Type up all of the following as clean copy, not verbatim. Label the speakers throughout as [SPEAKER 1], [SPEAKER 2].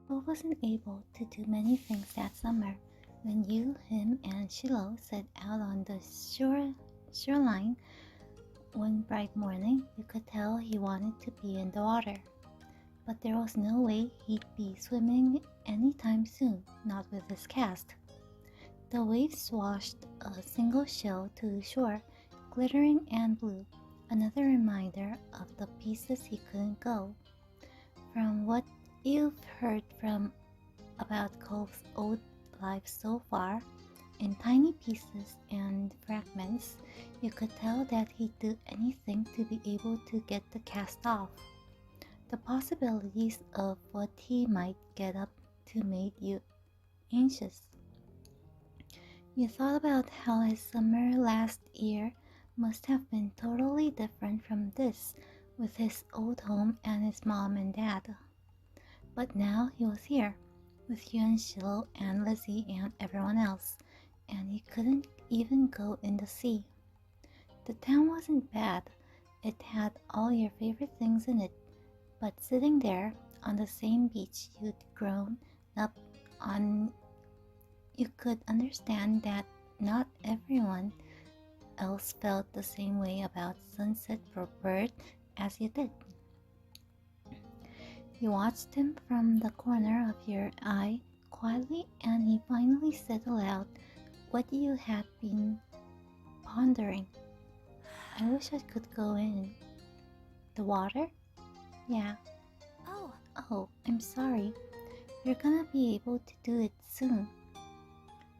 [SPEAKER 1] but wasn't able to do many things that summer. When you, him, and Shiloh set out on the shoreline one bright morning, you could tell he wanted to be in the water. But there was no way he'd be swimming anytime soon, not with his cast. The waves washed a single shell to shore, glittering and blue, another reminder of the places he couldn't go. From what you've heard from about Cove's old life so far, in tiny pieces and fragments, you could tell that he'd do anything to be able to get the cast off. The possibilities of what he might get up to made you anxious. You thought about how his summer last year must have been totally different from this, with his old home and his mom and dad. But now he was here, with you and Shiloh and Lizzie and everyone else, and he couldn't even go in the sea. The town wasn't bad, it had all your favorite things in it, but sitting there on the same beach you'd grown up on, you could understand that not everyone else felt the same way about Sunset Bird as you did. You watched him from the corner of your eye quietly, and he finally said aloud what you had been pondering. I wish I could go in. The water? Yeah. Oh, I'm sorry. You're gonna be able to do it soon.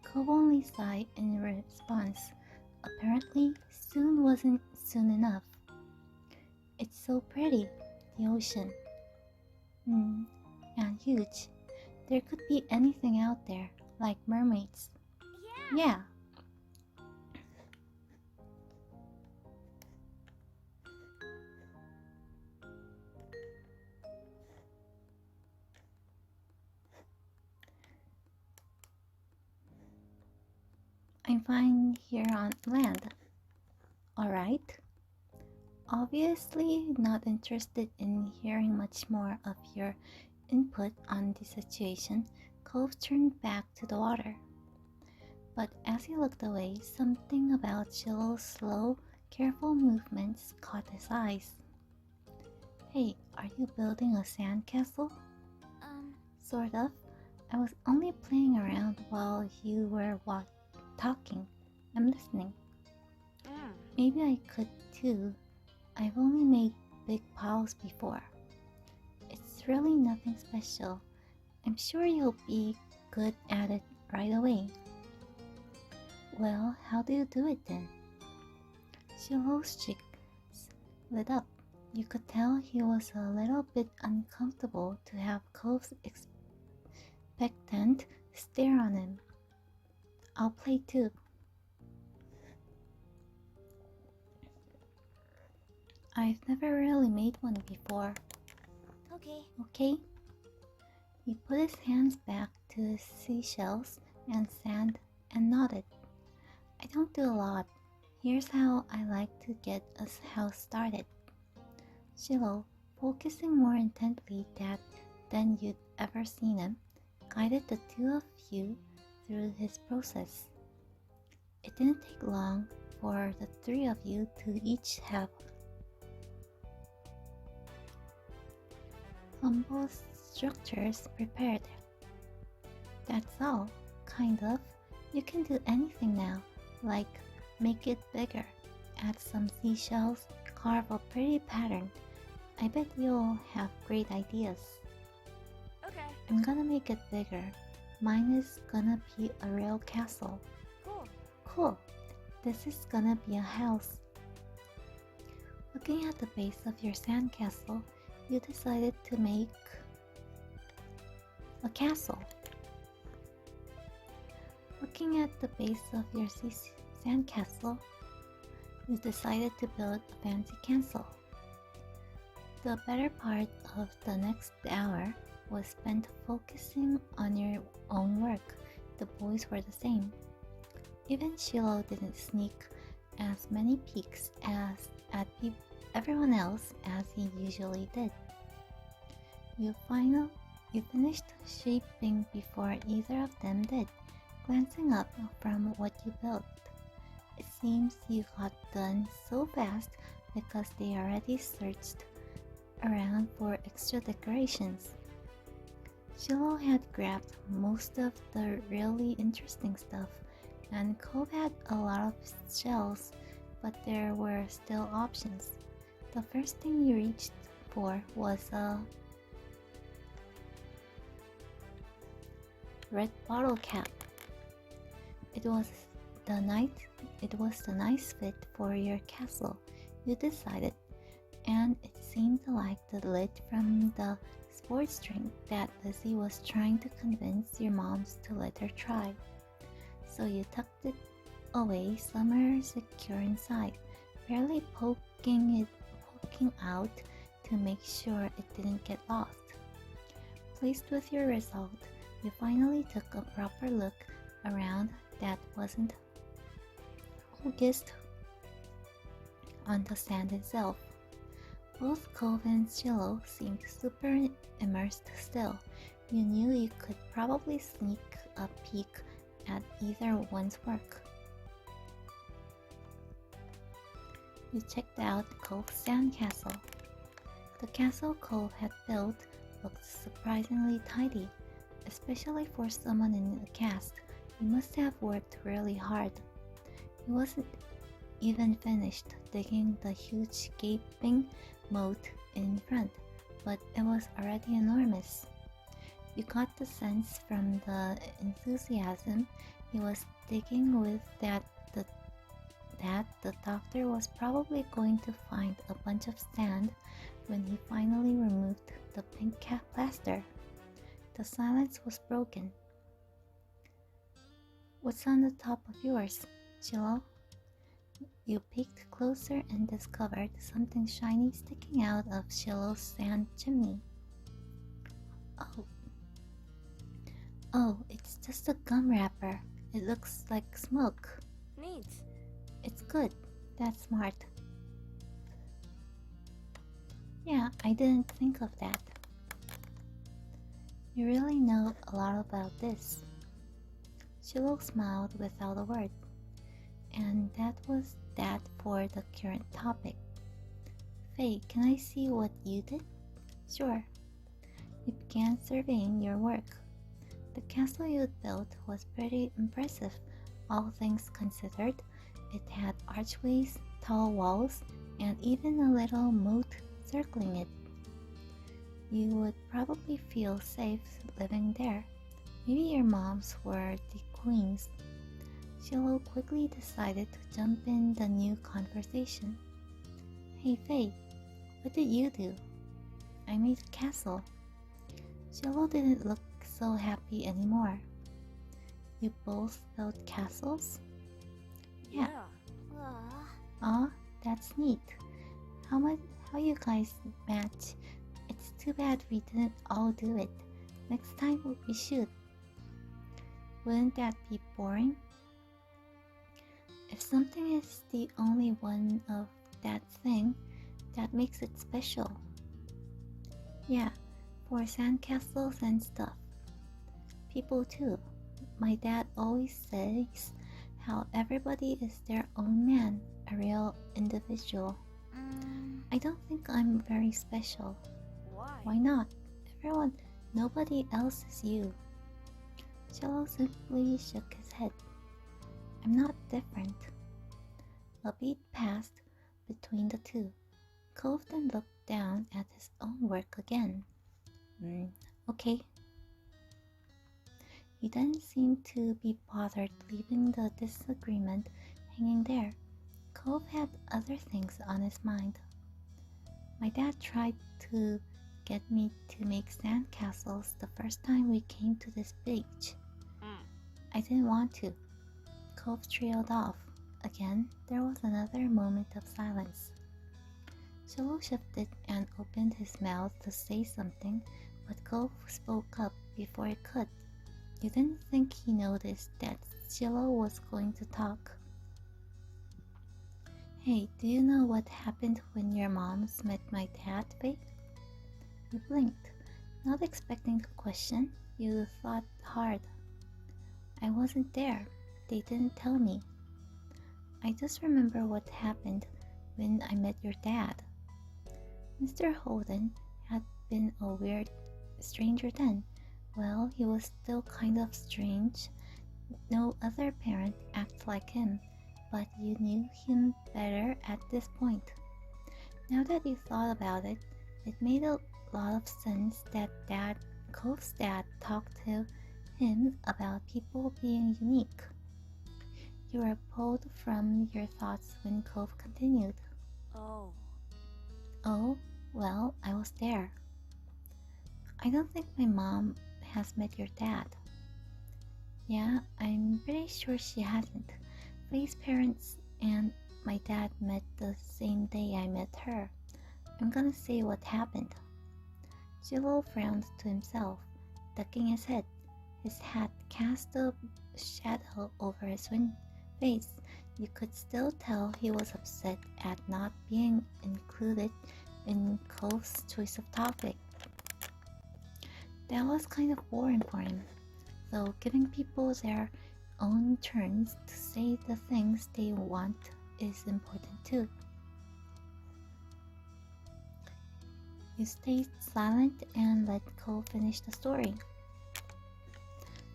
[SPEAKER 1] Cove only sighed in response. Apparently, soon wasn't soon enough. It's so pretty, the ocean. And huge. There could be anything out there, like mermaids. Yeah. I'm fine here on land. Alright. Obviously not interested in hearing much more of your input on the situation, Cove turned back to the water. But as he looked away, something about Shiloh's slow, careful movements caught his eyes. Hey, are you building a sandcastle? Sort of. I was only playing around while you were talking. I'm listening. Maybe I could too. I've only made big piles before. It's really nothing special. I'm sure you'll be good at it right away. Well, how do you do it then? Shiloh's cheeks lit up. You could tell he was a little bit uncomfortable to have Cove's expectant stare on him. I'll play too. I've never really made one before. Okay? He put his hands back to his seashells and sand and nodded. I don't do a lot. Here's how I like to get a house started. Shiloh, focusing more intently than you'd ever seen him, guided the two of you through his process. It didn't take long for the three of you to each have humble structures prepared. That's all, kind of. You can do anything now, like make it bigger, add some seashells, carve a pretty pattern. I bet you'll have great ideas.
[SPEAKER 2] Okay.
[SPEAKER 1] I'm gonna make it bigger. Mine is gonna be a real castle. Cool. This is gonna be a house. Looking at the base of your sandcastle, you decided to make a castle. Looking at the base of your sandcastle, you decided to build a fancy castle. The better part of the next hour was spent focusing on your own work. The boys were the same. Even Shiloh didn't sneak as many peeks at everyone else as he usually did. You You finished shaping before either of them did, glancing up from what you built. It seems you got done so fast because they already searched around for extra decorations. Shiloh had grabbed most of the really interesting stuff, and Cove had a lot of shells, but there were still options. The first thing you reached for was a red bottle cap. It was the nice fit for your castle, you decided, and it seemed like the lid from the sports drink that Lizzie was trying to convince your moms to let her try. So you tucked it away somewhere secure inside, barely poking out to make sure it didn't get lost. Pleased with your result, you finally took a proper look around that wasn't focused on the sand itself. Both Cove and Shiloh seemed super immersed still. You knew you could probably sneak a peek at either one's work. You checked out Cove's sandcastle. The castle Cove had built looked surprisingly tidy, especially for someone in the cast. He must have worked really hard. He wasn't even finished digging the huge gaping moat in front, but it was already enormous. You got the sense from the enthusiasm he was digging with that the doctor was probably going to find a bunch of sand when he finally removed the pink cat plaster. The silence was broken. What's on the top of yours, Shiloh? You peeked closer and discovered something shiny sticking out of Shiloh's sand chimney. Oh, it's just a gum wrapper. It looks like smoke.
[SPEAKER 2] Neat.
[SPEAKER 1] It's good. That's smart. Yeah, I didn't think of that. You really know a lot about this. Shiloh smiled without a word. And that was that for the current topic. Faye, can I see what you did? Sure. You began surveying your work. The castle you built was pretty impressive, all things considered. It had archways, tall walls, and even a little moat circling it. You would probably feel safe living there. Maybe your moms were the queens. Shiloh quickly decided to jump in the new conversation. Hey Faye, what did you do? I made a castle. Shiloh didn't look so happy anymore. You both built castles? Yeah. Aw, that's neat. How you guys match? It's too bad we didn't all do it. Next time we should. Wouldn't that be boring? If something is the only one of that thing, that makes it special. Yeah, for sandcastles and stuff. People too. My dad always says how everybody is their own man, a real individual. I don't think I'm very special.
[SPEAKER 2] Why?
[SPEAKER 1] Why not? Nobody else is you. Shiloh simply shook his head. I'm not different. A beat passed between the two. Cove then looked down at his own work again. Okay. He didn't seem to be bothered leaving the disagreement hanging there. Cove had other things on his mind. My dad tried to get me to make sandcastles the first time we came to this beach. I didn't want to. Cove trailed off. Again, there was another moment of silence. Shiloh shifted and opened his mouth to say something, but Cove spoke up before it could. You didn't think he noticed that Shiloh was going to talk. Hey, do you know what happened when your moms met my dad, Faith? You blinked. Not expecting a question, you thought hard. I wasn't there. They didn't tell me. I just remember what happened when I met your dad. Mr. Holden had been a weird stranger then. Well, he was still kind of strange. No other parent acted like him, but you knew him better at this point. Now that you thought about it, it made a lot of sense that Cove's dad talked to him about people being unique. You were pulled from your thoughts when Cove continued.
[SPEAKER 2] Oh.
[SPEAKER 1] Oh, well, I was there. I don't think my mom has met your dad. Yeah, I'm pretty sure she hasn't. Faye's parents and my dad met the same day I met her. I'm gonna say what happened. Shiloh frowned to himself, ducking his head. His hat cast a shadow over his face. You could still tell he was upset at not being included in Cove's choice of topic. That was kind of boring for him, though giving people their own turns to say the things they want is important too. You stayed silent and let Cole finish the story.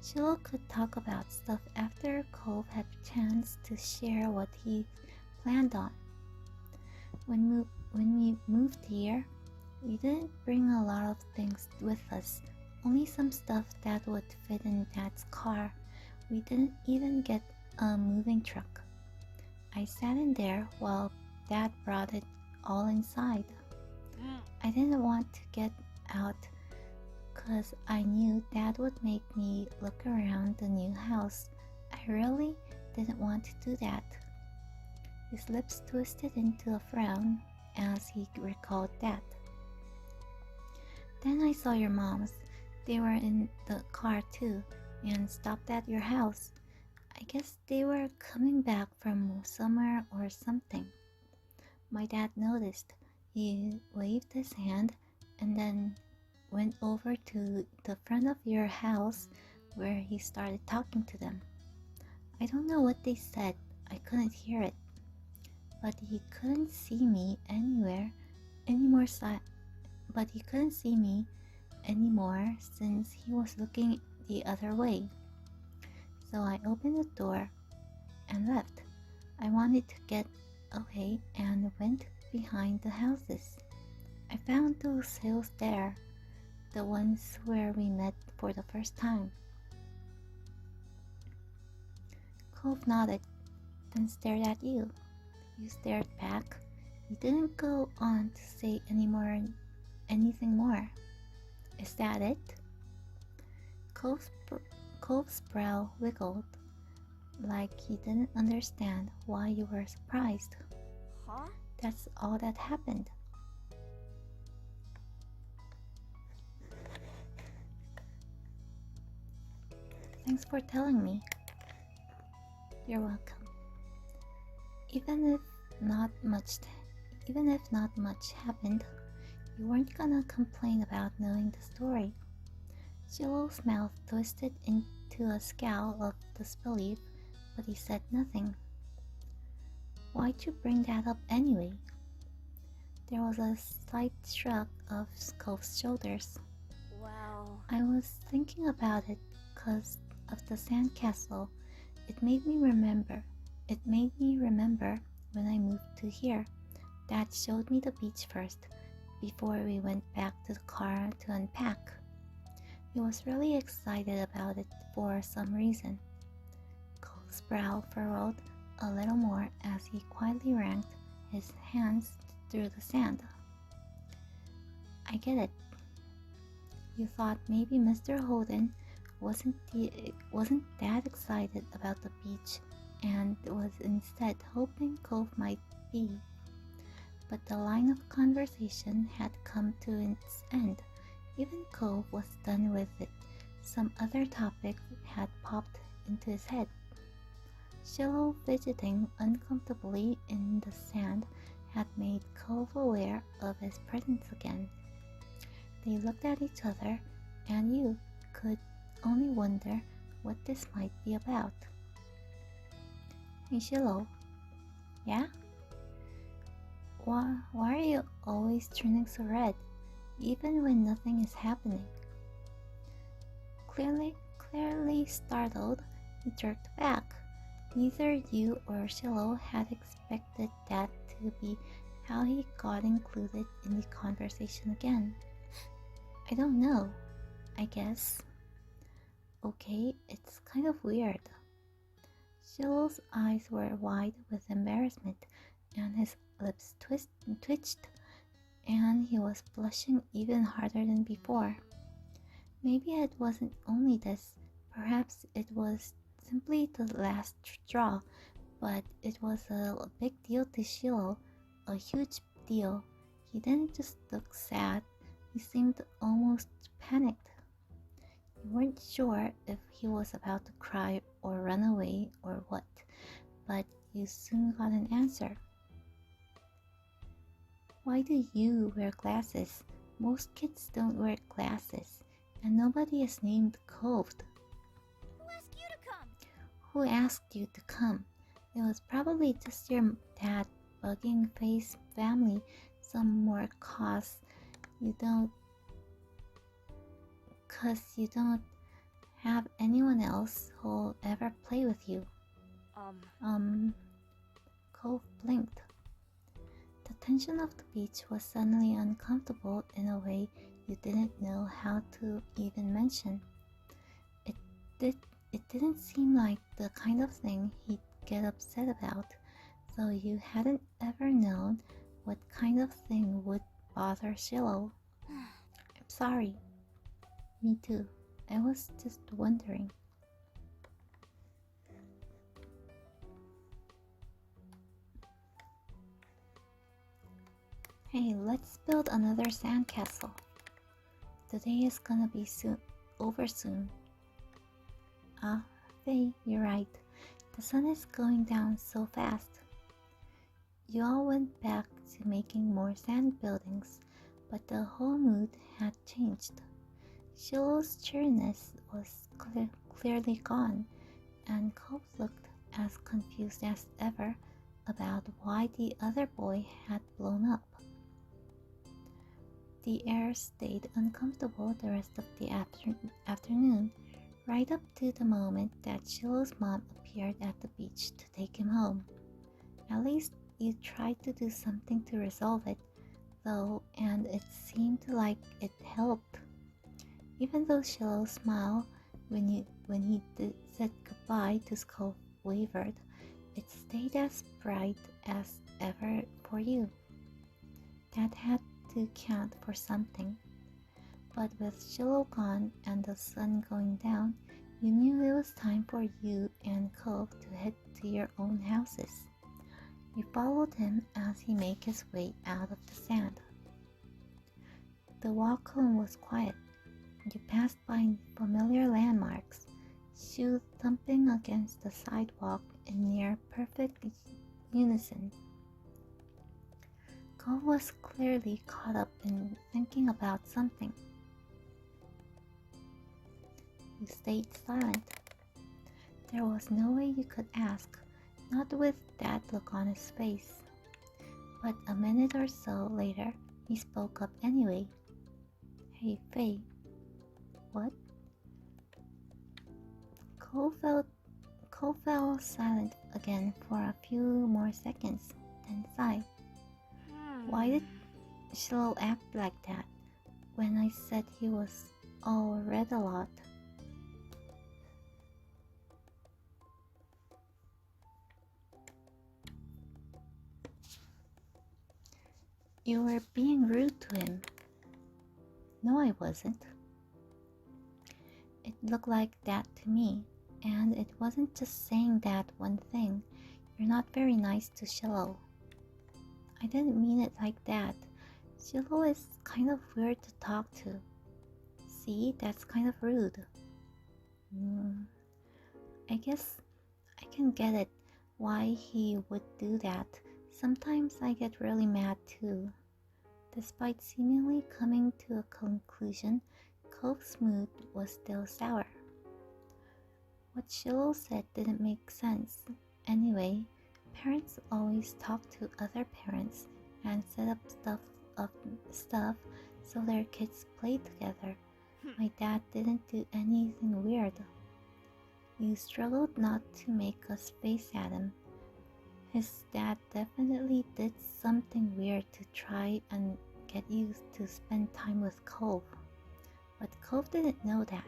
[SPEAKER 1] Shiloh could talk about stuff after Cole had a chance to share what he planned on. When we moved here, we didn't bring a lot of things with us, only some stuff that would fit in Dad's car. We didn't even get a moving truck. I sat in there while Dad brought it all inside. I didn't want to get out because I knew Dad would make me look around the new house. I really didn't want to do that. His lips twisted into a frown as he recalled that. Then I saw your moms. They were in the car too and stopped at your house. I guess they were coming back from somewhere or something. My dad noticed. He waved his hand and then went over to the front of your house where he started talking to them. I don't know what they said. I couldn't hear it. But he couldn't see me anymore since he was looking the other way. So I opened the door and left. I wanted to get away and went behind the houses. I found those hills there, the ones where we met for the first time. Cove nodded, then stared at you. You stared back. He didn't go on to say anything more. Is that it? Cove's brow wiggled, like he didn't understand why you were surprised.
[SPEAKER 2] Huh?
[SPEAKER 1] That's all that happened. Thanks for telling me. You're welcome. Even if not much happened, you weren't gonna complain about knowing the story. Shiloh's mouth twisted into a scowl of disbelief, but he said nothing. Why'd you bring that up anyway? There was a slight shrug of Cove's shoulders.
[SPEAKER 2] Well...
[SPEAKER 1] I was thinking about it because of the sandcastle. It made me remember when I moved to here. Dad showed me the beach first, before we went back to the car to unpack. He was really excited about it for some reason. Cole's brow furrowed a little more as he quietly ran his hands through the sand. I get it. You thought maybe Mr. Holden wasn't that excited about the beach and was instead hoping Cove might be. But the line of conversation had come to its end. Even Cove was done with it. Some other topic had popped into his head. Shiloh fidgeting uncomfortably in the sand had made Cove aware of his presence again. They looked at each other, and you could only wonder what this might be about. Hey, Shiloh. Yeah? Why are you always turning so red, even when nothing is happening? Clearly startled, he jerked back. Neither you or Shiloh had expected that to be how he got included in the conversation again. I don't know, I guess. Okay, it's kind of weird. Shiloh's eyes were wide with embarrassment, and his lips twitched, and he was blushing even harder than before. Maybe it wasn't only this, perhaps it was simply the last straw, but it was a big deal to Shiloh, a huge deal. He didn't just look sad, he seemed almost panicked. You weren't sure if he was about to cry or run away or what, but you soon got an answer. Why do you wear glasses? Most kids don't wear glasses, and nobody is named Cove.
[SPEAKER 2] Who asked you to come?
[SPEAKER 1] Who asked you to come? It was probably just your dad bugging Faye's family some more cause you don't have anyone else who'll ever play with you. Cove blinked. The tension of the beach was suddenly uncomfortable in a way you didn't know how to even mention. It didn't seem like the kind of thing he'd get upset about, though you hadn't ever known what kind of thing would bother Shiloh. I'm sorry. Me too. I was just wondering. Hey, let's build another sandcastle. The day is gonna be over soon. Ah, Faye, you're right. The sun is going down so fast. You all went back to making more sand buildings, but the whole mood had changed. Shiloh's cheeriness was clearly gone, and Cove looked as confused as ever about why the other boy had blown up. The air stayed uncomfortable the rest of the afternoon, right up to the moment that Shiloh's mom appeared at the beach to take him home. At least you tried to do something to resolve it, though, and it seemed like it helped. Even though Shillow's smile when he said goodbye to Cove wavered, it stayed as bright as ever for you. That had to count for something. But with Shillow gone and the sun going down, you knew it was time for you and Cove to head to your own houses. You followed him as he made his way out of the sand. The walk home was quiet. You passed by familiar landmarks, shoes thumping against the sidewalk in near perfect unison. Cove was clearly caught up in thinking about something. You stayed silent. There was no way you could ask, not with that look on his face. But a minute or so later, he spoke up anyway. Hey, Faye. What? Cole fell silent again for a few more seconds, then sighed. Why did Shiloh act like that when I said he was all red a lot? You were being rude to him. No, I wasn't. It looked like that to me, and it wasn't just saying that one thing. You're not very nice to Shiloh. I didn't mean it like that. Shiloh is kind of weird to talk to. See, that's kind of rude. I guess I can get it, why he would do that. Sometimes I get really mad too. Despite seemingly coming to a conclusion, Cove's mood was still sour. What Shiloh said didn't make sense. Anyway, parents always talk to other parents and set up stuff so their kids play together. My dad didn't do anything weird. You struggled not to make us face at him. His dad definitely did something weird to try and get you to spend time with Cove. But Cove didn't know that.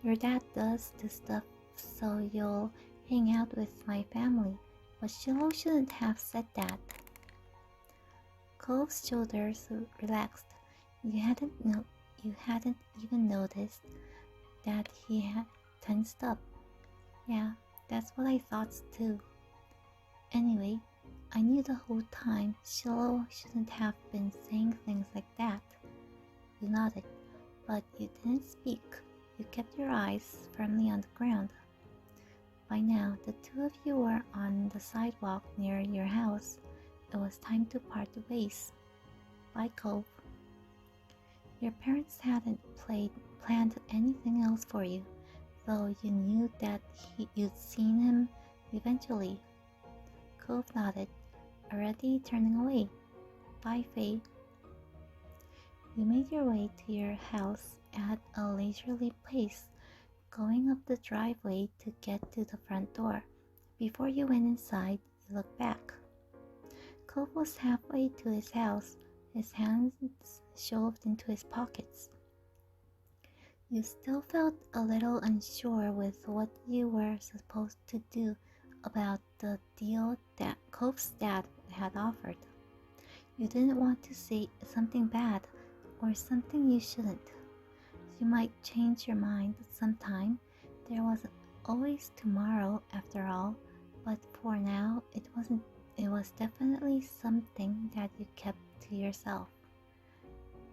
[SPEAKER 1] Your dad does the stuff so you'll hang out with my family, but Shiloh shouldn't have said that. Cove's shoulders relaxed. You hadn't even noticed that he had tensed up. Yeah, that's what I thought too. Anyway, I knew the whole time Shiloh shouldn't have been saying things like that. You nodded, but you didn't speak. You kept your eyes firmly on the ground. By now, the two of you were on the sidewalk near your house. It was time to part ways. Bye, Cove. Your parents hadn't planned anything else for you, though you knew that you'd seen him eventually. Cove nodded, already turning away. Bye, Faye. You made your way to your house at a leisurely pace, going up the driveway to get to the front door. Before you went inside, you looked back. Cove was halfway to his house, his hands shoved into his pockets. You still felt a little unsure with what you were supposed to do about the deal that Cove's dad had offered. You didn't want to say something bad or something you shouldn't. You might change your mind sometime. There was always tomorrow after all, but for now it was definitely something that you kept to yourself.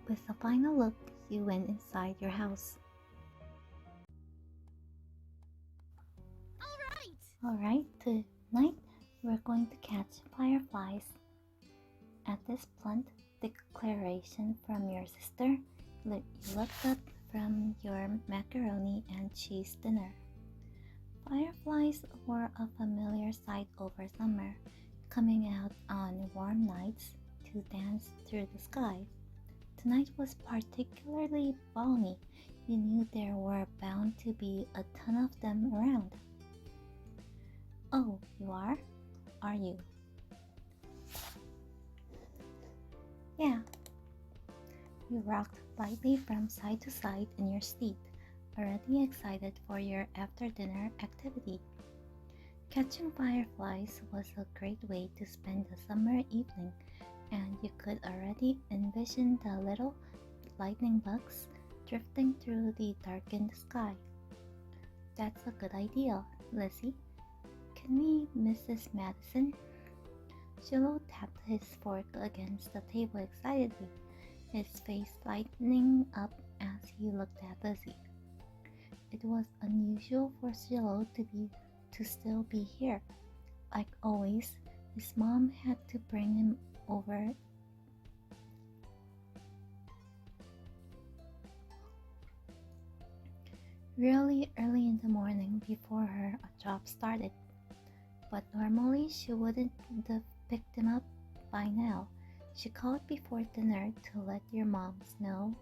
[SPEAKER 1] With a final look, you went inside your house. Alright, tonight we're going to catch fireflies. At this blunt declaration from your sister, you looked up from your macaroni and cheese dinner. Fireflies were a familiar sight over summer, coming out on warm nights to dance through the sky. Tonight was particularly balmy. You knew there were bound to be a ton of them around. Oh, you are? Are you? Yeah. You rocked lightly from side to side in your seat, already excited for your after-dinner activity. Catching fireflies was a great way to spend a summer evening, and you could already envision the little lightning bugs drifting through the darkened sky. That's a good idea, Lizzie. Can we, Mrs. Madison? Shiloh tapped his fork against the table excitedly, his face lightening up as he looked at Lizzie. It was unusual for Shiloh to still be here. Like always, his mom had to bring him over really early in the morning before her job started. But normally she wouldn't have picked him up by now. She called before dinner to let your moms know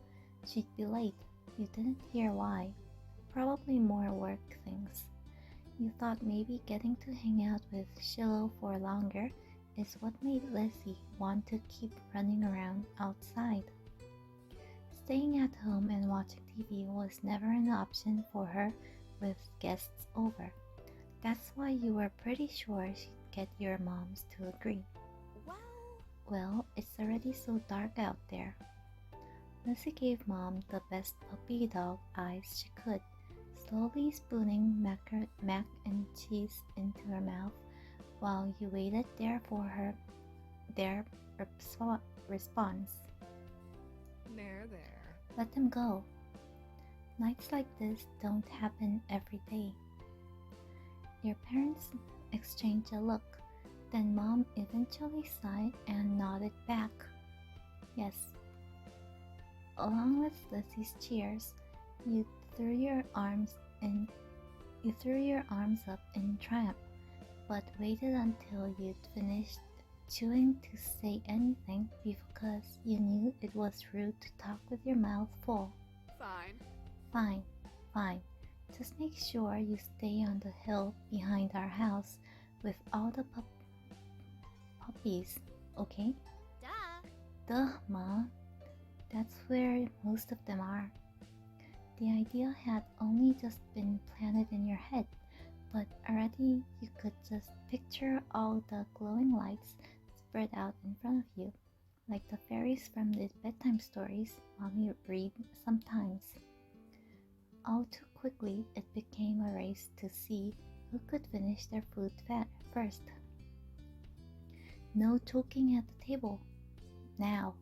[SPEAKER 1] she'd be late. You didn't hear why. Probably more work things. You thought maybe getting to hang out with Shiloh for longer is what made Lizzie want to keep running around outside. Staying at home and watching TV was never an option for her with guests over. That's why you were pretty sure she'd get your moms to agree. Well, it's already so dark out there. Lizzie gave Mom the best puppy dog eyes she could, slowly spooning mac and cheese into her mouth while you waited there for their response.
[SPEAKER 3] There.
[SPEAKER 1] Let them go. Nights like this don't happen every day. Your parents exchanged a look. Then Mom eventually sighed and nodded back. Yes. Along with Lizzie's cheers, you threw your arms in you threw your arms up in triumph, but waited until you'd finished chewing to say anything because you knew it was rude to talk with your mouth full.
[SPEAKER 3] Fine.
[SPEAKER 1] Fine, fine. Just make sure you stay on the hill behind our house with all the puppies, okay?
[SPEAKER 2] Duh.
[SPEAKER 1] Duh, Ma. That's where most of them are. The idea had only just been planted in your head, but already you could just picture all the glowing lights spread out in front of you, like the fairies from the bedtime stories Mommy would read sometimes. All too quickly, it became a race to see who could finish their food first. No choking at the table. Now.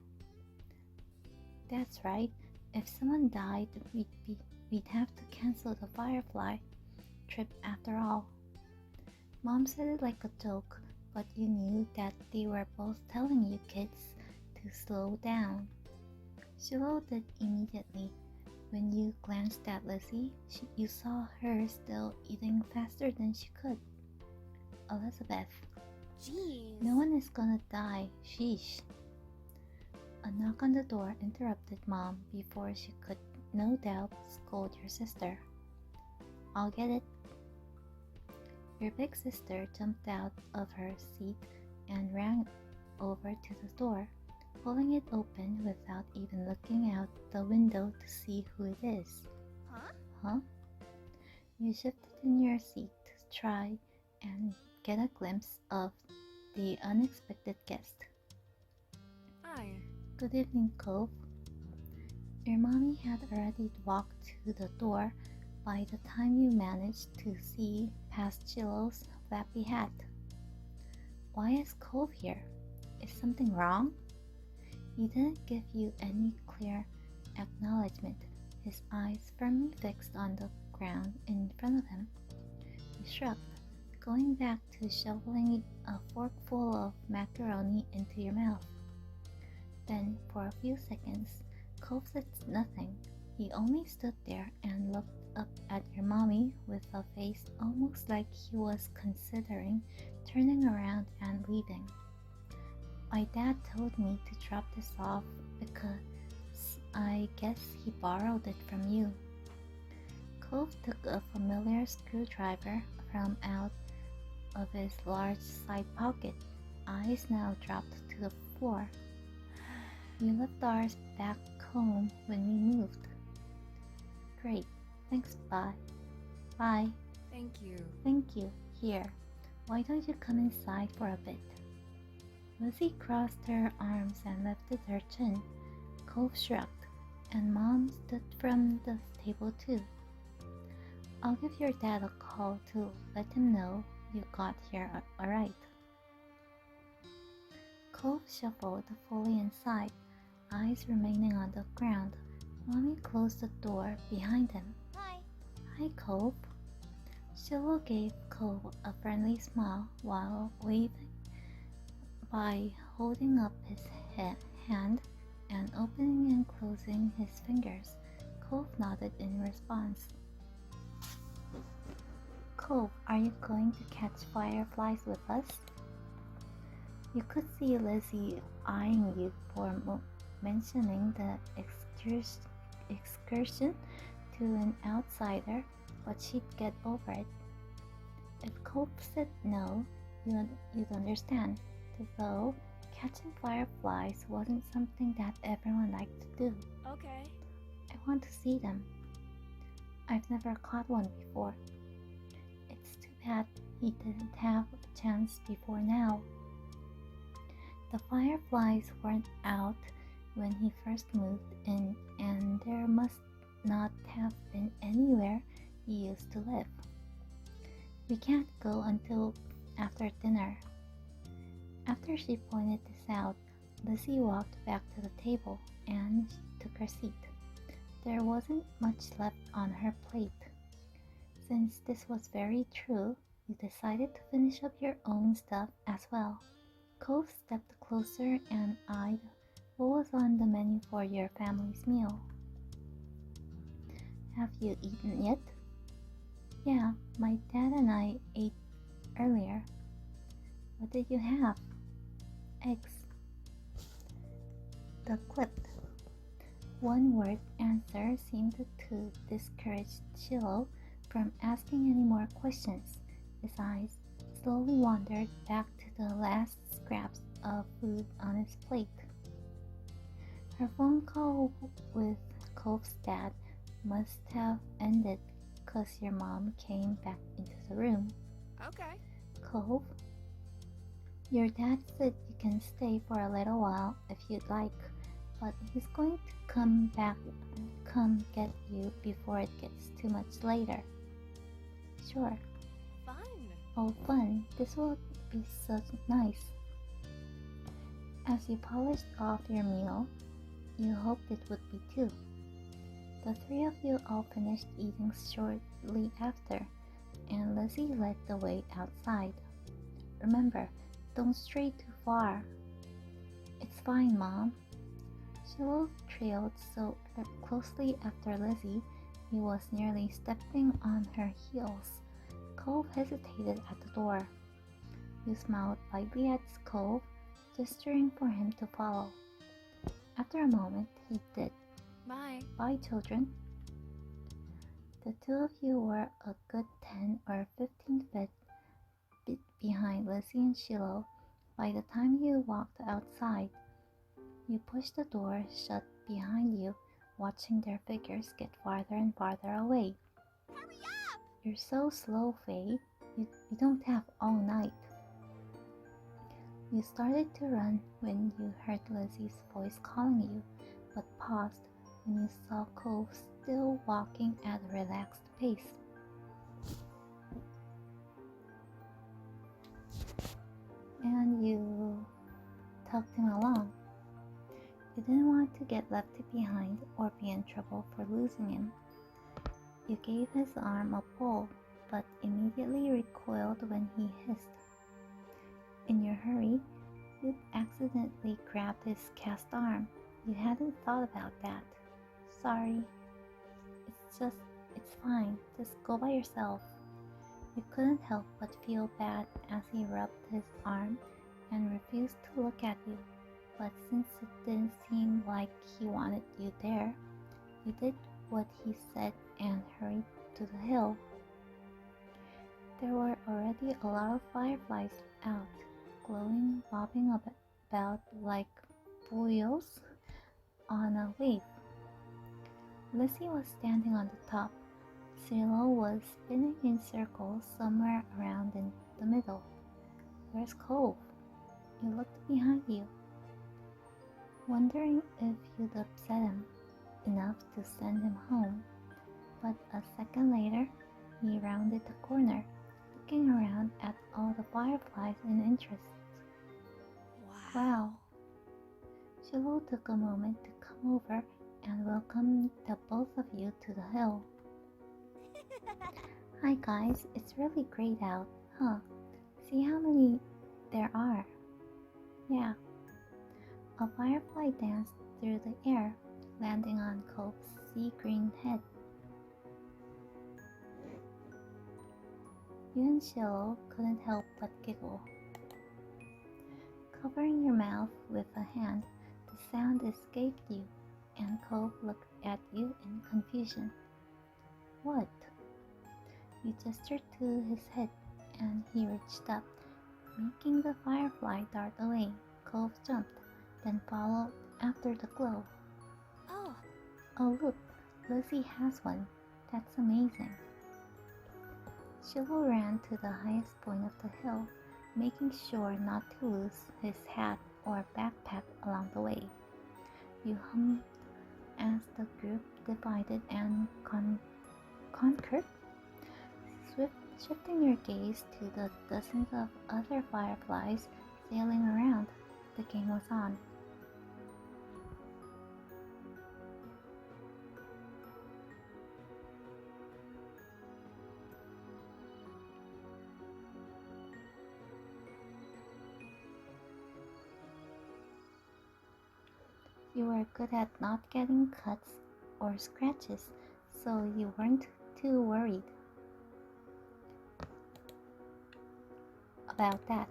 [SPEAKER 1] That's right. If someone died, we'd have to cancel the Firefly trip after all. Mom said it like a joke, but you knew that they were both telling you kids to slow down. Shiloh did immediately. When you glanced at Lizzie, you saw her still eating faster than she could. Elizabeth.
[SPEAKER 2] Jeez.
[SPEAKER 1] No one is gonna die. Sheesh. A knock on the door interrupted Mom before she could, no doubt, scold your sister. I'll get it. Your big sister jumped out of her seat and ran over to the door, pulling it open without even looking out the window to see who it is. Huh? You shifted in your seat to try and get a glimpse of the unexpected guest.
[SPEAKER 3] Hi.
[SPEAKER 1] Good evening, Cove. Your mommy had already walked to the door by the time you managed to see past Shiloh's flappy hat. Why is Cove here? Is something wrong? He didn't give you any clear acknowledgement, his eyes firmly fixed on the ground in front of him. He shrugged, going back to shoveling a forkful of macaroni into your mouth. Then, for a few seconds, Cove said nothing. He only stood there and looked up at your mommy with a face almost like he was considering turning around and leaving. My dad told me to drop this off because I guess he borrowed it from you. Cove took a familiar screwdriver from out of his large side pocket. Eyes now dropped to the floor. You left ours back home when we moved. Great. Thanks, bye. Bye.
[SPEAKER 3] Thank you.
[SPEAKER 1] Thank you. Here. Why don't you come inside for a bit? Lizzie crossed her arms and lifted her chin. Cove shrugged, and Mom stood from the table too. I'll give your dad a call to let him know you got here alright. Cove shuffled fully inside, eyes remaining on the ground. Mommy closed the door behind him.
[SPEAKER 2] Hi.
[SPEAKER 1] Hi, Cove. Shiloh gave Cove a friendly smile while waving by holding up his hand and opening and closing his fingers. Cove nodded in response. Cove, are you going to catch fireflies with us? You could see Lizzie eyeing you for mentioning the excursion to an outsider, but she'd get over it. If Cove said no, you'd understand, though catching fireflies wasn't something that everyone liked to do.
[SPEAKER 3] Okay.
[SPEAKER 1] I want to see them. I've never caught one before. It's too bad he didn't have a chance before now. The fireflies weren't out when he first moved in, and there must not have been anywhere he used to live. We can't go until after dinner. After she pointed this out, Lizzie walked back to the table and she took her seat. There wasn't much left on her plate. Since this was very true, you decided to finish up your own stuff as well. Cove stepped closer and eyed what was on the menu for your family's meal. Have you eaten yet? Yeah, my dad and I ate earlier. What did you have? Eggs. The clip. One word answer seemed to discourage Shiloh from asking any more questions. His eyes slowly wandered back to the last scraps of food on his plate. Her phone call with Cove's dad must have ended because your mom came back into the room.
[SPEAKER 3] Okay.
[SPEAKER 1] Cove, your dad said you can stay for a little while if you'd like, but he's going to come get you before it gets too much later. Sure.
[SPEAKER 2] Fun.
[SPEAKER 1] Oh, fun. This will be so nice. As you polished off your meal, you hoped it would be too. The three of you all finished eating shortly after, and Lizzie led the way outside. Remember, don't stray too far. It's fine, Mom. Shiloh trailed so closely after Lizzie, he was nearly stepping on her heels. Cove hesitated at the door. You smiled lightly at Cove, gesturing for him to follow. After a moment, he did.
[SPEAKER 3] Bye.
[SPEAKER 1] Bye, children. The two of you were a good 10 or 15 feet behind Lizzie and Shiloh by the time you walked outside. You pushed the door shut behind you, watching their figures get farther and farther away.
[SPEAKER 2] Hurry up!
[SPEAKER 1] You're so slow, Faye. You don't have all night. You started to run when you heard Lizzie's voice calling you, but paused when you saw Cove still walking at a relaxed pace. And you tugged him along. You didn't want to get left behind or be in trouble for losing him. You gave his arm a pull, but immediately recoiled when he hissed. In your hurry, you accidentally grabbed his cast arm. You hadn't thought about that. Sorry. It's fine. Just go by yourself. You couldn't help but feel bad as he rubbed his arm and refused to look at you. But since it didn't seem like he wanted you there, you did what he said and hurried to the hill. There were already a lot of fireflies out, glowing, bobbing about like buoys on a wave. Lizzie was standing on the top. Shiloh was spinning in circles somewhere around in the middle. Where's Cove? You looked behind you, wondering if you'd upset him enough to send him home. But a second later, he rounded the corner, looking around at all the fireflies in interest. Wow. Shiloh took a moment to come over and welcome the both of you to the hill. Hi guys, it's really great out, huh? See how many there are. Yeah. A firefly danced through the air, landing on Cove's sea-green head. You and Shiloh couldn't help but giggle. Covering your mouth with a hand, the sound escaped you, and Cove looked at you in confusion. What? You gestured to his head, and he reached up, making the firefly dart away. Cove jumped, then followed after the glow. Oh look, Lizzie has one. That's amazing. Shiloh ran to the highest point of the hill, making sure not to lose his hat or backpack along the way. You hummed as the group divided and conquered, shifting your gaze to the dozens of other fireflies sailing around. The game was on. You were good at not getting cuts or scratches, so you weren't too worried about that.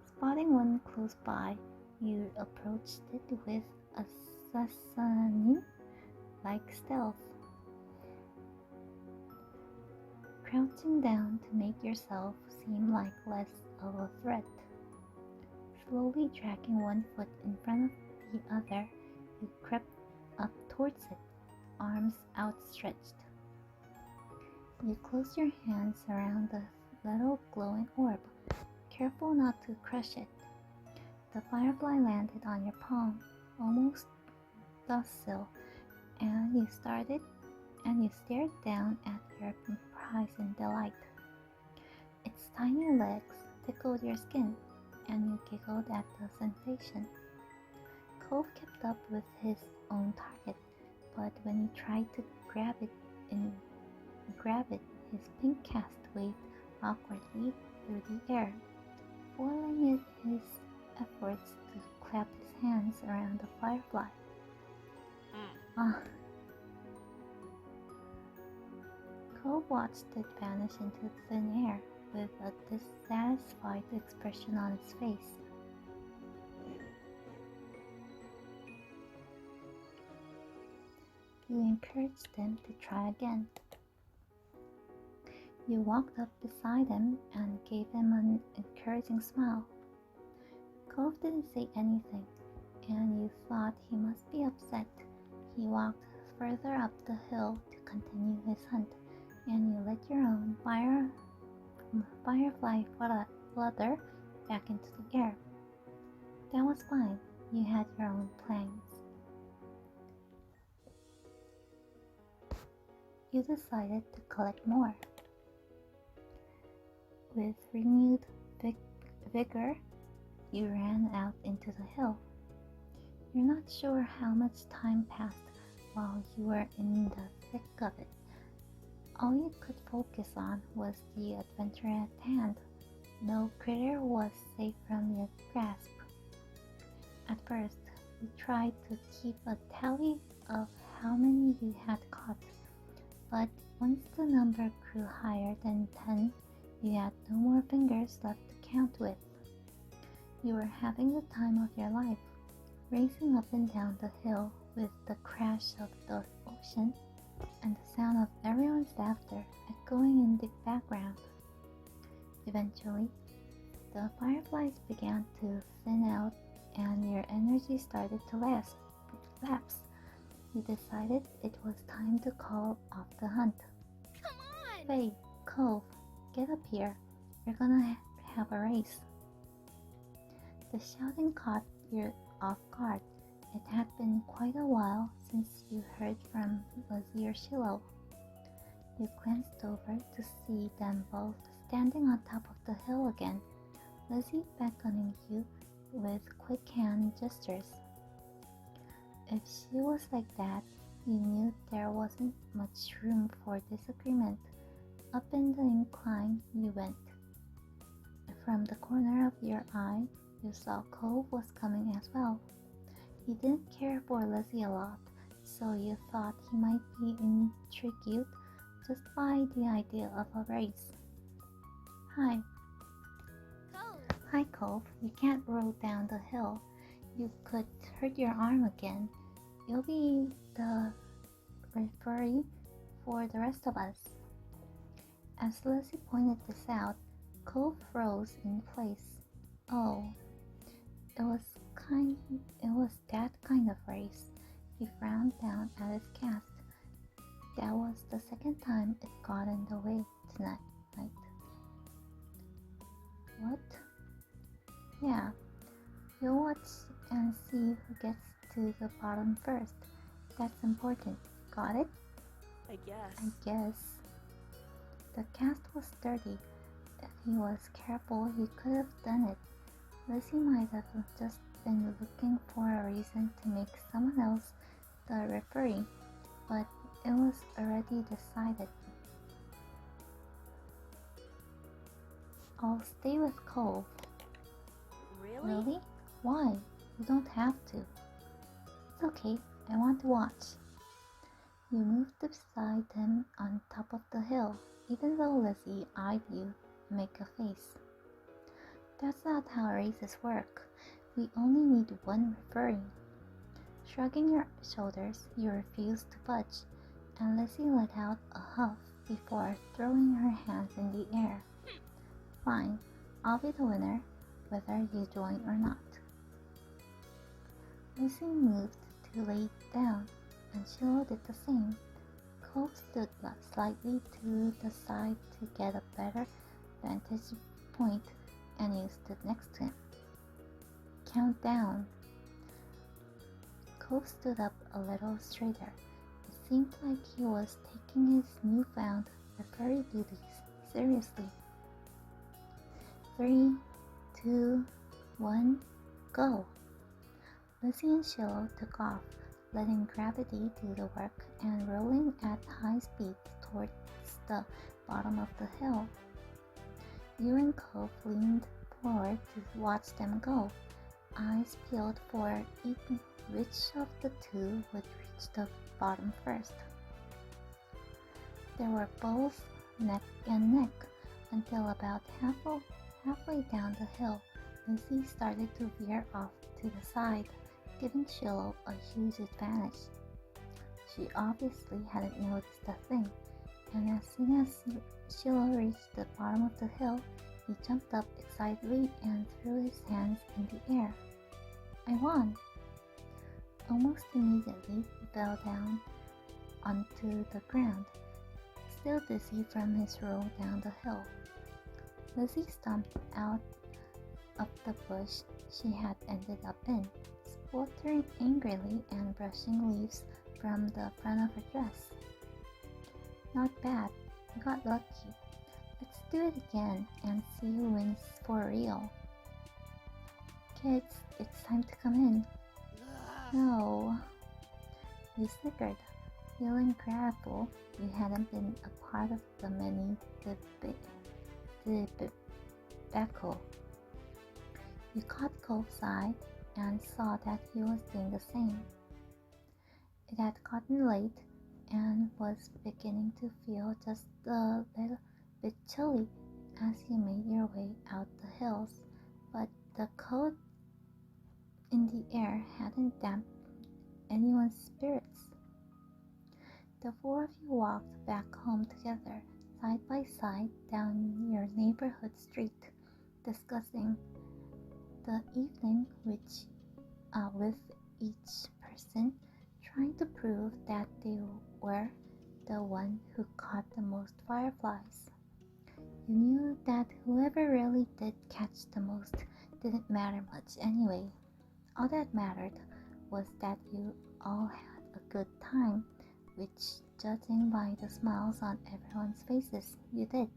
[SPEAKER 1] Spotting one close by, you approached it with assassin-like stealth, crouching down to make yourself seem like less of a threat. Slowly dragging one foot in front of the other, you crept up towards it, arms outstretched. You closed your hands around the little glowing orb, careful not to crush it. The firefly landed on your palm, almost docile, and you stared down at your prize in delight. Its tiny legs tickled your skin, and you giggled at the sensation. Cove kept up with his own target, but when he tried to grab it, his pink cast waved awkwardly through the air, foiling his efforts to clap his hands around the firefly. Cove watched it vanish into thin air with a dissatisfied expression on its face. You encouraged him to try again. You walked up beside him and gave him an encouraging smile. Cove didn't say anything, and you thought he must be upset. He walked further up the hill to continue his hunt, and you let your own firefly flutter back into the air. That was fine. You had your own plans. You decided to collect more. With renewed vigor, you ran out into the hill. You're not sure how much time passed while you were in the thick of it. All you could focus on was the adventure at hand. No critter was safe from your grasp. At first, you tried to keep a tally of how many you had caught, but once the number grew higher than 10, you had no more fingers left to count with. You were having the time of your life, racing up and down the hill with the crash of the ocean and the sound of everyone's laughter echoing in the background. Eventually, the fireflies began to thin out and your energy started to lapse. You decided it was time to call off the hunt.
[SPEAKER 2] Come on!
[SPEAKER 1] Hey, Cove, get up here. We're gonna have a race. The shouting caught you off guard. It had been quite a while since you heard from Lizzie or Shiloh. You glanced over to see them both standing on top of the hill again, Lizzie beckoning you with quick hand gestures. If she was like that, you knew there wasn't much room for disagreement. Up in the incline you went. From the corner of your eye, you saw Cove was coming as well. He didn't care for Lizzie a lot, so you thought he might be intrigued just by the idea of a race. Hi.
[SPEAKER 2] Cove!
[SPEAKER 1] Hi, Cove. You can't roll down the hill. You could hurt your arm again. You'll be the referee for the rest of us. As Lizzie pointed this out, Cove froze in place. Oh, it was that kind of race. He frowned down at his cast. That was the second time it got in the way tonight. What? Yeah, you'll watch and see who gets to the bottom first. That's important. Got it?
[SPEAKER 3] I
[SPEAKER 1] I guess. The cast was sturdy. If he was careful, he could have done it. Lizzie might have just been looking for a reason to make someone else the referee, but it was already decided. I'll stay with Cove.
[SPEAKER 3] Really?
[SPEAKER 1] Really? Why? You don't have to. It's okay, I want to watch. You moved beside him on top of the hill, even though Lizzie eyed you make a face. That's not how races work. We only need one referee. Shrugging your shoulders, you refused to budge, and Lizzie let out a huff before throwing her hands in the air. Fine, I'll be the winner, whether you join or not. Lizzie moved to lay down, and Shiloh did the same. Cole stood slightly to the side to get a better vantage point, and you stood next to him. Count down. Cole stood up a little straighter. It seemed like he was taking his newfound referee duties seriously. 3, 2, 1, go! Lizzie and Shiloh took off, letting gravity do the work and rolling at high speed towards the bottom of the hill. You and Cove leaned forward to watch them go, eyes peeled for which of the two would reach the bottom first. They were both neck and neck until about halfway down the hill. Lizzie started to veer off to the side, giving Shiloh a huge advantage. She obviously hadn't noticed a thing, and as soon as Shiloh reached the bottom of the hill, he jumped up excitedly and threw his hands in the air. I won! Almost immediately, he fell down onto the ground, still dizzy from his roll down the hill. Lizzie stomped out of the bush she had ended up in, spluttering angrily and brushing leaves from the front of her dress. Not bad, you got lucky. Let's do it again and see who wins for real. Kids, it's time to come in. No. You snickered, feeling grateful you hadn't been a part of the many debacle. You caught Cove's eye and saw that he was doing the same. It had gotten late and was beginning to feel just a little bit chilly as you made your way out the hills, but the cold in the air hadn't damped anyone's spirits. The four of you walked back home together, side by side down your neighborhood street, discussing the evening with each person trying to prove that they were the one who caught the most fireflies. You knew that whoever really did catch the most didn't matter much anyway. All that mattered was that you all had a good time, which, judging by the smiles on everyone's faces, you did.